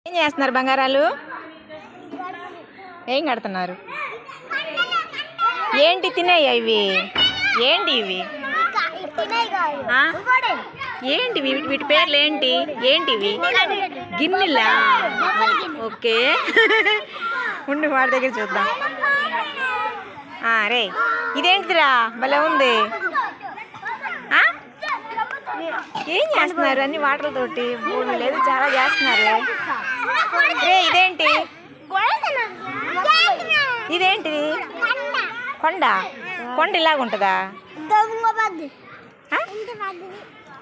ఏం చేస్తున్నారు బంగారాలు? ఏం కడుతున్నారు? ఏంటి తినేయ్యా ఇవి? ఏంటి ఇవి? ఏంటి వీటి పేర్లు ఏంటి? ఏంటివి? గిన్నెలా? ఓకే ఉండి వాడి దగ్గర చూద్దాం. రే ఇదేంటిదిరా భలే ఉంది. ఏం చేస్తున్నారు? అన్ని వాటర్తోటి బోర్డు లేదు చాలా చేస్తున్నారు. రే ఇదేంటి? ఇదేంటిది? కొండ? కొండ ఇలాగుంటుందా?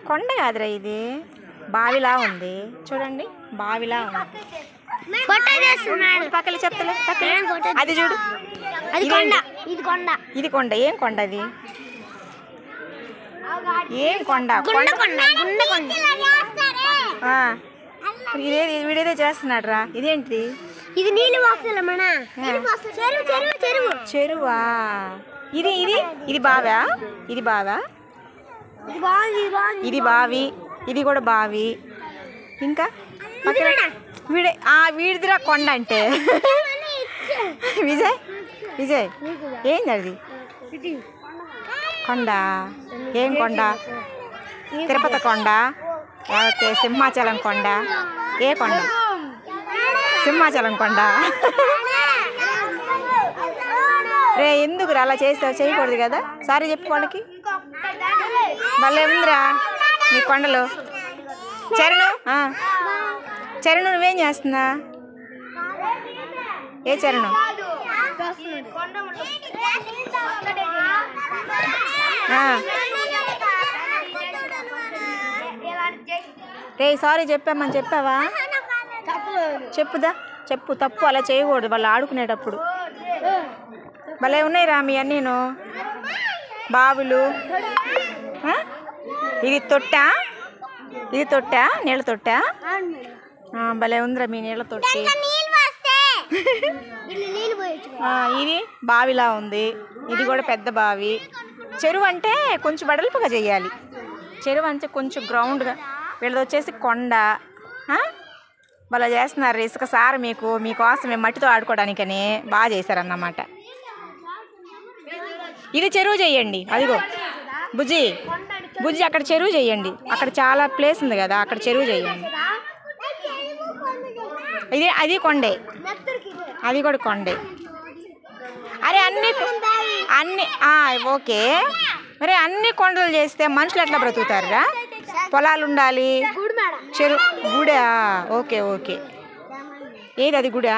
కొండ కాదురా ఇది, బావిలా ఉంది చూడండి, బావిలా ఉంది. పక్కన చెప్తలే అది చూడు, ఇది కొండ. ఏం కొండ అది? ఏం కొండ? వీడేదో చేస్తున్నాడు రా. ఇదేంటిది? ఇది నీళ్ళు చెరువా? ఇది ఇది ఇది బావా? ఇది బావా? ఇది బావి, ఇది కూడా బావి. ఇంకా వీడిదిరా కొండ అంటే. విజయ్ విజయ్ ఏంది అది? కొండ? ఏం కొండ? తిరుపతి కొండ, లేకపోతే సింహాచలం కొండ? ఏ కొండ? సింహాచలం కొండ. రే ఎందుకురా అలా చేస్తావు? చేయకూడదు కదా. సారీ చెప్పు వాళ్ళకి. భలే ఉందిరా నీ కొండలు. చరణు చరణు నువ్వేం చేస్తున్నా? ఏ చరణు? రే సారీ చెప్పామని చెప్పావా? చెప్పుదా, చెప్పు. తప్పు అలా చేయకూడదు వాళ్ళు ఆడుకునేటప్పుడు. భలే ఉన్నాయి రా మీ అన్నీను బావులు. ఇది తొట్టా? ఇది తొట్టా? నీళ్ళ తొట్టా? భలే ఉందిరా మీ నీళ్ళ తొట్టి. ఇది బావిలా ఉంది. ఇది కూడా పెద్ద బావి. చెరువు అంటే కొంచెం వెడల్పుగా చెయ్యాలి. చెరువు అంటే కొంచెం గ్రౌండ్గా. వీళ్ళది వచ్చేసి కొండ. భలే చేస్తున్నారు. ఇసుక సార్ మీకోసమే మట్టితో ఆడుకోవడానికని బాగా చేశారన్నమాట. ఇది చెరువు చెయ్యండి. అదిగో బుజ్జి బుజ్జి అక్కడ చెరువు చెయ్యండి. అక్కడ చాలా ప్లేస్ ఉంది కదా, అక్కడ చెరువు చెయ్యండి. అది కొండే, అది కూడా కొండే. అరే అన్ని ఓకే. మరి అన్ని కొండలు చేస్తే మనుషులు ఎట్లా బ్రతుకుతారా? పొలాలు ఉండాలి, చెరువు. గుడా? Okay okay. ఏది అది గుడా?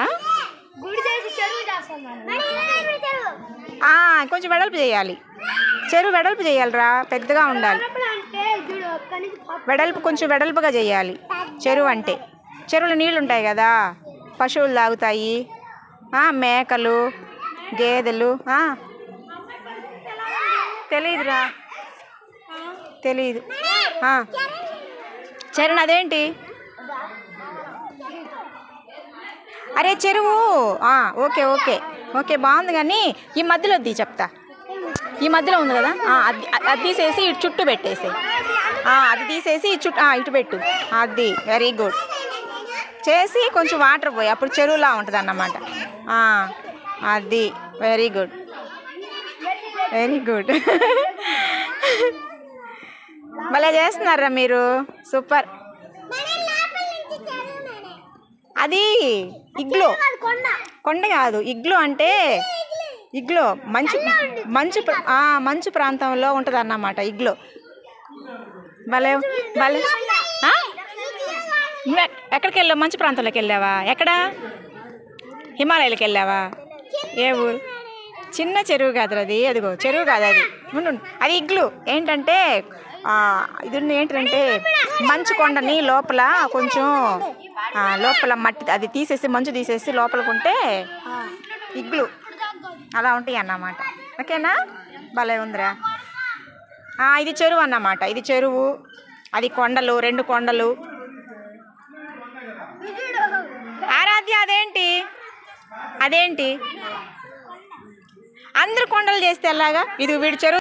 కొంచెం వెడల్పు చేయాలి. చెరువు వెడల్పు చేయాలిరా, పెద్దగా ఉండాలి. కొంచెం వెడల్పుగా చేయాలి చెరువు అంటే. చెరువులో నీళ్ళు ఉంటాయి కదా, పశువులు తాగుతాయి, మేకలు, గేదెలు. తెలీదురా, తెలీదు. చరణ్ అదేంటి? అరే చెరువు. ఓకే ఓకే ఓకే బాగుంది. కానీ ఈ మధ్యలో చెప్తా. ఈ మధ్యలో ఉంది కదా, అది తీసేసి ఇటు చుట్టూ పెట్టేసి, అది తీసేసి ఇటు పెట్టు. అది వెరీ గుడ్. చేసి కొంచెం వాటర్ పోయి అప్పుడు చెరువులా ఉంటుంది అన్నమాట. అది వెరీ గుడ్, వెరీ గుడ్. భలే చేస్తున్నారా మీరు, సూపర్. అది ఇగ్లో. కొండ కాదు, ఇగ్లో అంటే ఇగ్లో మంచు ప్రాంతంలో ఉంటుంది అన్నమాట ఇగ్లో. భలే భలే. ఎక్కడికి వెళ్ళావు? మంచు ప్రాంతంలోకి వెళ్ళావా? ఎక్కడ? హిమాలయాలకు వెళ్ళావా? ఏ ఊరు? చిన్న చెరువు కాదు అది. అదిగో చెరువు కాదు అది, అది ఇగ్లు. ఏంటంటే ఇది ఏంటంటే మంచు కొండని లోపల కొంచెం లోపల మట్టి అది తీసేసి, మంచు తీసేసి లోపలికుంటే ఇగ్లు అలా ఉంటాయి అన్నమాట. ఓకేనా? భలే ఉందిరా. ఇది చెరువు అన్నమాట. ఇది చెరువు, అది కొండలు, 2 కొండలు. ఆరాధ్య అదేంటి? అదేంటి? అందరు కొండలు చేస్తే ఎలాగా? ఇది వీడి చెరువు.